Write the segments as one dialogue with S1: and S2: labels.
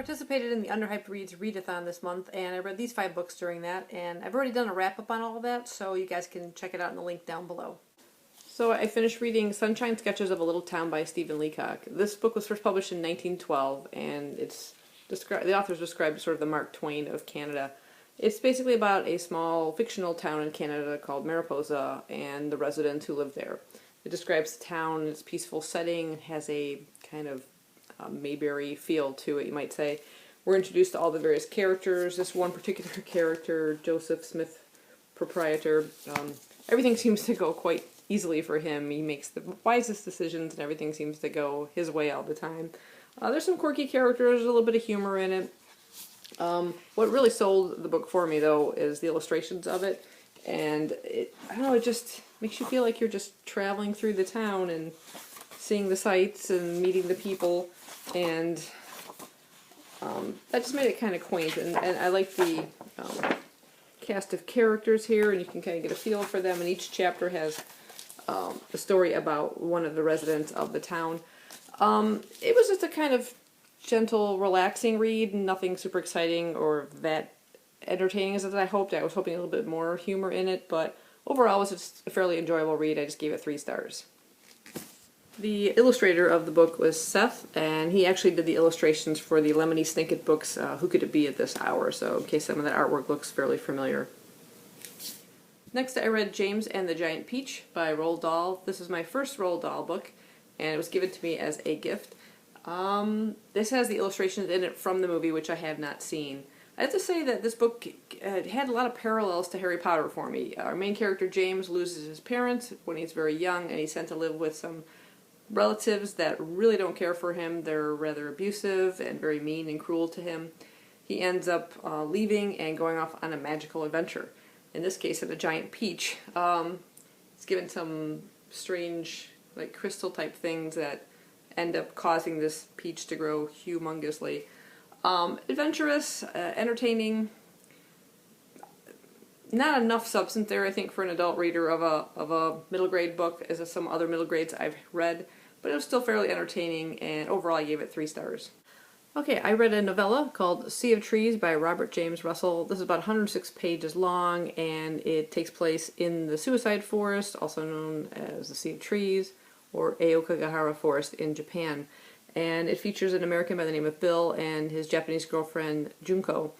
S1: participated in the Underhyped Reads Readathon this month, and I read these 5 books during that, and I've already done a wrap-up on all of that, so you guys can check it out in the link down below. So I finished reading Sunshine Sketches of a Little Town by Stephen Leacock. This book was first published in 1912, and the author's described as sort of the Mark Twain of Canada. It's basically about a small fictional town in Canada called Mariposa and the residents who live there. It describes the town, its peaceful setting, it has a kind of Mayberry feel to it, you might say. We're introduced to all the various characters. This one particular character, Joseph Smith, proprietor, everything seems to go quite easily for him. He makes the wisest decisions and everything seems to go his way all the time. There's some quirky characters, a little bit of humor in it. What really sold the book for me, though, is the illustrations of it. And I don't know, it just makes you feel like you're just traveling through the town and seeing the sights and meeting the people. And that just made it kind of quaint. And I like the cast of characters here, and you can kind of get a feel for them. And each chapter has a story about one of the residents of the town. It was just a kind of gentle, relaxing read, nothing super exciting or that entertaining as I hoped. I was hoping a little bit more humor in it, but overall it was just a fairly enjoyable read. I just gave it 3 stars. The illustrator of the book was Seth, and he actually did the illustrations for the Lemony Snicket books, Who Could It Be at This Hour, so in case some of that artwork looks fairly familiar. Next I read James and the Giant Peach by Roald Dahl. This is my first Roald Dahl book, and it was given to me as a gift. This has the illustrations in it from the movie, which I have not seen. I have to say that this book had a lot of parallels to Harry Potter for me. Our main character, James, loses his parents when he's very young, and he's sent to live with some relatives that really don't care for him. They're rather abusive and very mean and cruel to him. He ends up leaving and going off on a magical adventure. In this case, at a giant peach. He's given some strange, like, crystal-type things that end up causing this peach to grow humongously. Adventurous, entertaining, not enough substance there, I think, for an adult reader of a middle grade book as some other middle grades I've read, but it was still fairly entertaining, and overall I gave it 3 stars. Okay, I read a novella called Sea of Trees by Robert James Russell. This is about 106 pages long, and it takes place in the Suicide Forest, also known as the Sea of Trees, or Aokigahara Forest in Japan. And it features an American by the name of Bill and his Japanese girlfriend, Junko.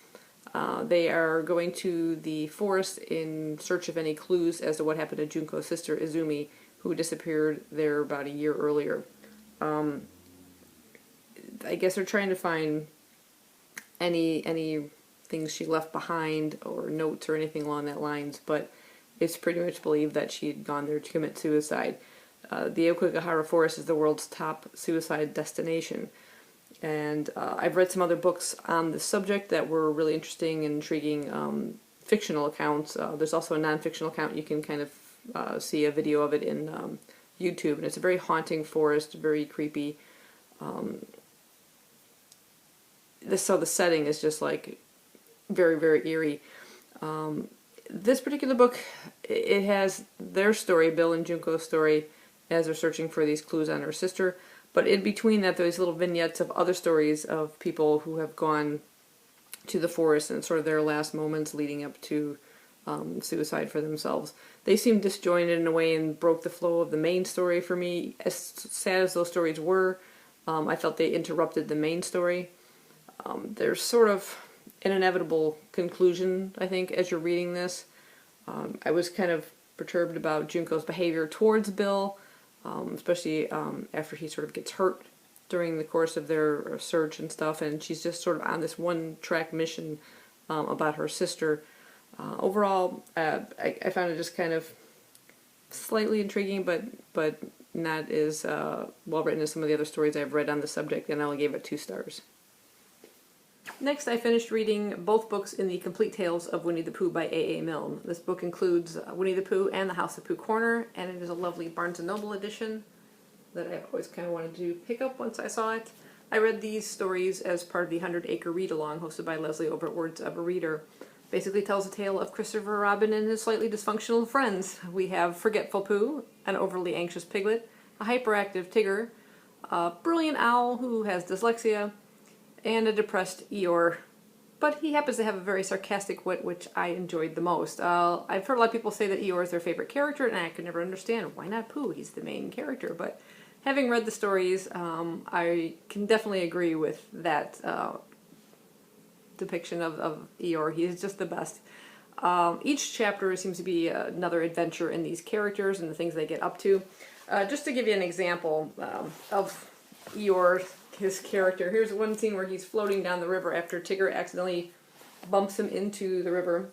S1: They are going to the forest in search of any clues as to what happened to Junko's sister, Izumi, who disappeared there about a year earlier. I guess they're trying to find any things she left behind or notes or anything along that lines, but it's pretty much believed that she had gone there to commit suicide. The Aokigahara Forest is the world's top suicide destination. And I've read some other books on the subject that were really interesting and intriguing fictional accounts. There's also a non-fictional account. You can kind of see a video of it in YouTube. And it's a very haunting forest, very creepy. So the setting is just like very, very eerie. This particular book, it has their story, Bill and Junko's story, as they're searching for these clues on her sister. But in between that, there's little vignettes of other stories of people who have gone to the forest and sort of their last moments leading up to suicide for themselves. They seem disjointed in a way and broke the flow of the main story for me. As sad as those stories were, I felt they interrupted the main story. There's sort of an inevitable conclusion, I think, as you're reading this. I was kind of perturbed about Junko's behavior towards Bill, especially after he sort of gets hurt during the course of their search and stuff, and she's just sort of on this one-track mission about her sister. Overall, I found it just kind of slightly intriguing, but not as well written as some of the other stories I've read on the subject, and I only gave it 2 stars. Next, I finished reading both books in the Complete Tales of Winnie the Pooh by A.A. Milne. This book includes Winnie the Pooh and the House of Pooh Corner, and it is a lovely Barnes & Noble edition that I've always kind of wanted to pick up once I saw it. I read these stories as part of the 100 Acre Read-Along hosted by Leslie over at Words of a Reader. Basically tells a tale of Christopher Robin and his slightly dysfunctional friends. We have Forgetful Pooh, an overly anxious piglet, a hyperactive Tigger, a brilliant owl who has dyslexia, and a depressed Eeyore. But he happens to have a very sarcastic wit, which I enjoyed the most. I've heard a lot of people say that Eeyore is their favorite character, and I could never understand why not Pooh. He's the main character. But having read the stories, I can definitely agree with that depiction of Eeyore. He's just the best. Each chapter seems to be another adventure in these characters and the things they get up to. Just to give you an example of Eeyore, his character, here's one scene where he's floating down the river after Tigger accidentally bumps him into the river,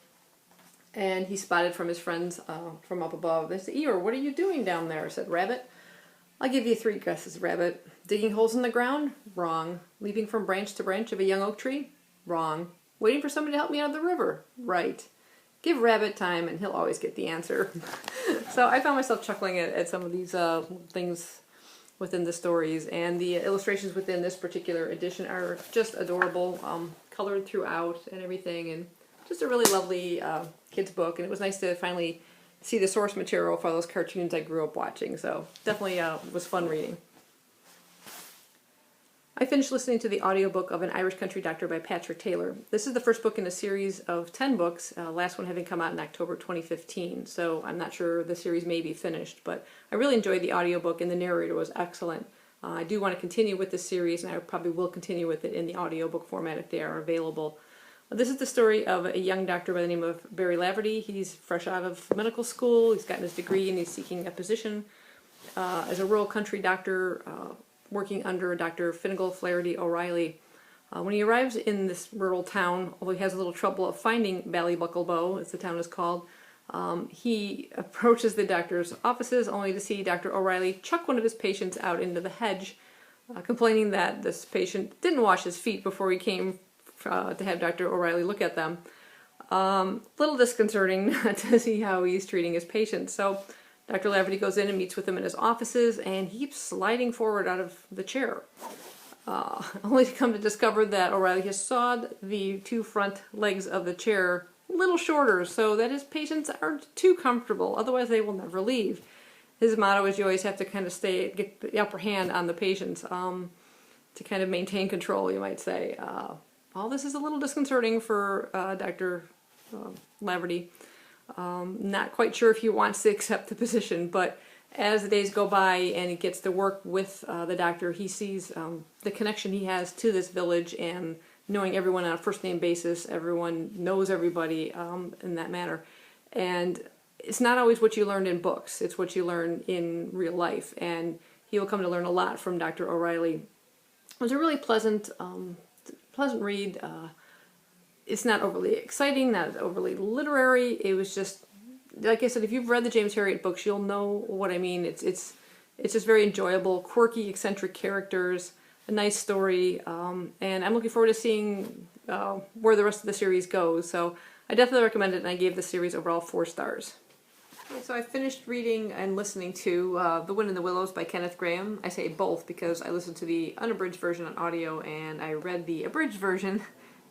S1: and he's spotted from his friends from up above. They say, "Eeyore, what are you doing down there?" said Rabbit. "I'll give you 3 guesses, Rabbit. Digging holes in the ground? Wrong. Leaping from branch to branch of a young oak tree? Wrong. Waiting for somebody to help me out of the river? Right. Give Rabbit time and he'll always get the answer." So I found myself chuckling at some of these things within the stories, and the illustrations within this particular edition are just adorable, colored throughout and everything, and just a really lovely kids book. And it was nice to finally see the source material for those cartoons I grew up watching, so definitely was fun reading. I finished listening to the audiobook of An Irish Country Doctor by Patrick Taylor. This is the first book in a series of 10 books, last one having come out in October 2015, so I'm not sure the series may be finished, but I really enjoyed the audiobook and the narrator was excellent. I do want to continue with this series, and I probably will continue with it in the audiobook format if they are available. This is the story of a young doctor by the name of Barry Laverty. He's fresh out of medical school, he's gotten his degree, and he's seeking a position as a rural country doctor, working under Dr. Fingal Flaherty O'Reilly. When he arrives in this rural town, although he has a little trouble of finding Ballybucklebow, as the town is called, he approaches the doctor's offices only to see Dr. O'Reilly chuck one of his patients out into the hedge, complaining that this patient didn't wash his feet before he came to have Dr. O'Reilly look at them. Little disconcerting to see how he's treating his patients. So Dr. Laverty goes in and meets with him in his offices, and he keeps sliding forward out of the chair, only to come to discover that O'Reilly has sawed the 2 front legs of the chair a little shorter so that his patients aren't too comfortable, otherwise they will never leave. His motto is you always have to kind of get the upper hand on the patients to kind of maintain control, you might say. All this is a little disconcerting for Dr. Laverty. Not quite sure if he wants to accept the position, but as the days go by and he gets to work with the doctor, he sees the connection he has to this village, and knowing everyone on a first name basis, everyone knows everybody in that manner. And it's not always what you learned in books, it's what you learn in real life, and he will come to learn a lot from Dr. O'Reilly. It was a really pleasant read. It's not overly exciting, not overly literary. It was just, like I said, if you've read the James Herriot books, you'll know what I mean. It's just very enjoyable, quirky, eccentric characters, a nice story, and I'm looking forward to seeing where the rest of the series goes. So I definitely recommend it, and I gave the series overall 4 stars. Okay, so I finished reading and listening to The Wind in the Willows by Kenneth Grahame. I say both because I listened to the unabridged version on audio, and I read the abridged version,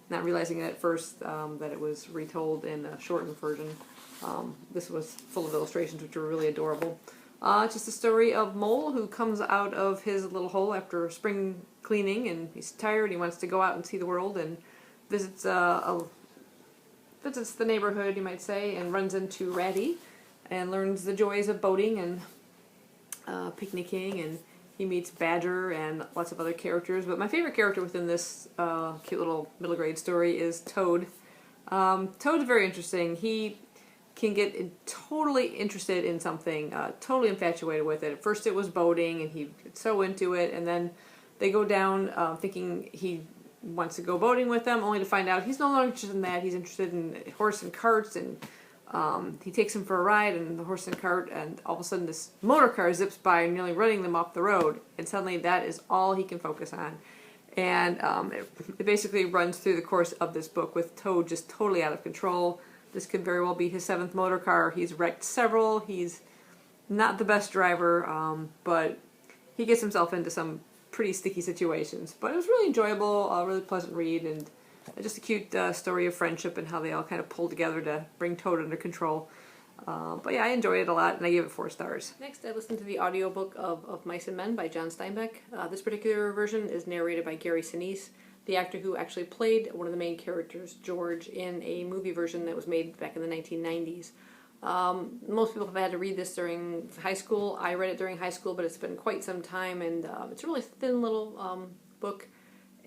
S1: not realizing at first that it was retold in a shortened version. This was full of illustrations which were really adorable. Just a story of Mole who comes out of his little hole after spring cleaning, and he's tired, he wants to go out and see the world, and visits the neighborhood, you might say, and runs into Ratty and learns the joys of boating and picnicking, and he meets Badger and lots of other characters. But my favorite character within this cute little middle grade story is Toad. Toad's very interesting. He can get totally interested in something, totally infatuated with it. At first it was boating, and he gets so into it, and then they go down thinking he wants to go boating with them, only to find out he's no longer interested in that. He's interested in horse and carts, and he takes him for a ride in the horse and cart, and all of a sudden this motor car zips by, nearly running them off the road, and suddenly that is all he can focus on. And it basically runs through the course of this book with Toad just totally out of control. This could very well be his 7th motor car. He's wrecked several. He's not the best driver, but he gets himself into some pretty sticky situations. But it was really enjoyable, a really pleasant read, and just a cute story of friendship and how they all kind of pull together to bring Toad under control. But yeah, I enjoyed it a lot, and I gave it 4 stars. Next, I listened to the audiobook of Mice and Men by John Steinbeck. This particular version is narrated by Gary Sinise. the actor who actually played one of the main characters, George, in a movie version that was made back in the 1990s. Most people have had to read this during high school. I read it during high school, but it's been quite some time, and it's a really thin little book.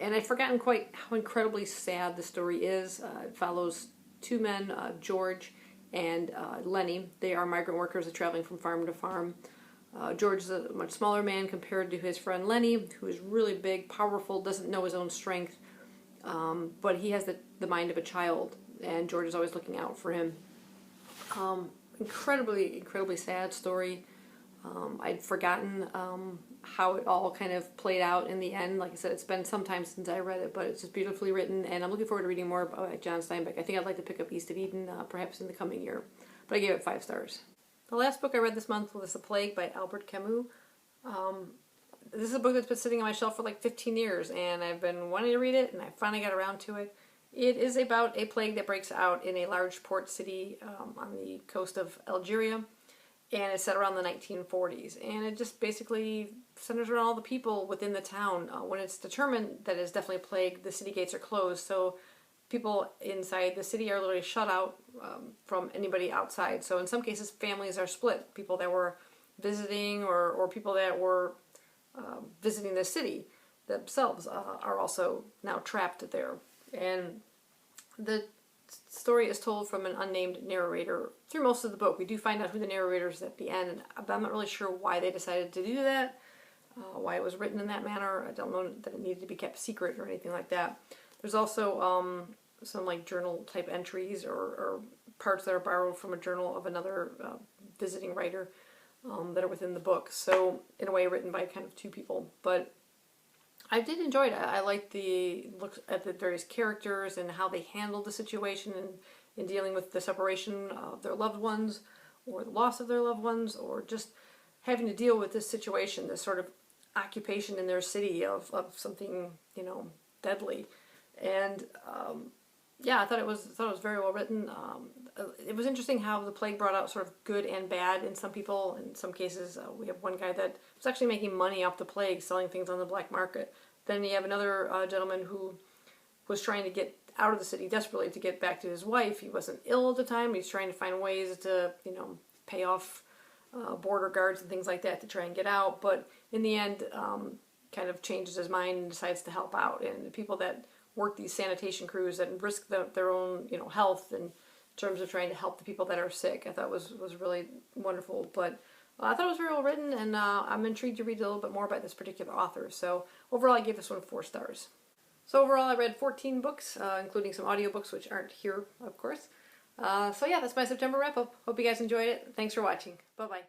S1: And I'd forgotten quite how incredibly sad the story is. It follows two men, George and Lenny. They are migrant workers traveling from farm to farm. George is a much smaller man compared to his friend Lenny, who is really big, powerful, doesn't know his own strength, but he has the mind of a child, and George is always looking out for him. Incredibly sad story. I'd forgotten how it all kind of played out in the end. Like I said, it's been some time since I read it, but it's just beautifully written, and I'm looking forward to reading more about John Steinbeck. I think I'd like to pick up East of Eden perhaps in the coming year, but I gave it 5 stars. The last book I read this month was The Plague by Albert Camus. This is a book that's been sitting on my shelf for like 15 years, and I've been wanting to read it, and I finally got around to it. It is about a plague that breaks out in a large port city on the coast of Algeria, and it's set around the 1940s. And it just basically centers around all the people within the town. When it's determined that it's definitely a plague, the city gates are closed, so people inside the city are literally shut out from anybody outside. So in some cases, families are split. People that were visiting or people that were visiting the city themselves are also now trapped there. And the story is told from an unnamed narrator through most of the book. We do find out who the narrator is at the end, but I'm not really sure why they decided to do that, why it was written in that manner. I don't know that it needed to be kept secret or anything like that. There's also some like journal type entries or parts that are borrowed from a journal of another visiting writer that are within the book. So in a way written by kind of two people. But I did enjoy it. I liked the look at the various characters and how they handled the situation in dealing with the separation of their loved ones or the loss of their loved ones, or just having to deal with this situation, this sort of occupation in their city of something, deadly. And yeah, I thought it was very well written. It was interesting how the plague brought out sort of good and bad in some people. In some cases, we have one guy that was actually making money off the plague, selling things on the black market. Then you have another gentleman who was trying to get out of the city desperately to get back to his wife. He wasn't ill at the time. He's trying to find ways to, pay off border guards and things like that to try and get out. But in the end, kind of changes his mind and decides to help out. And the people that work these sanitation crews and risk their own, health in terms of trying to help the people that are sick, I thought was really wonderful. But I thought it was very well written, and I'm intrigued to read a little bit more about this particular author. So overall, I gave this one 4 stars. So overall, I read 14 books, including some audiobooks, which aren't here, of course. So yeah, that's my September wrap-up. Hope you guys enjoyed it. Thanks for watching. Bye-bye.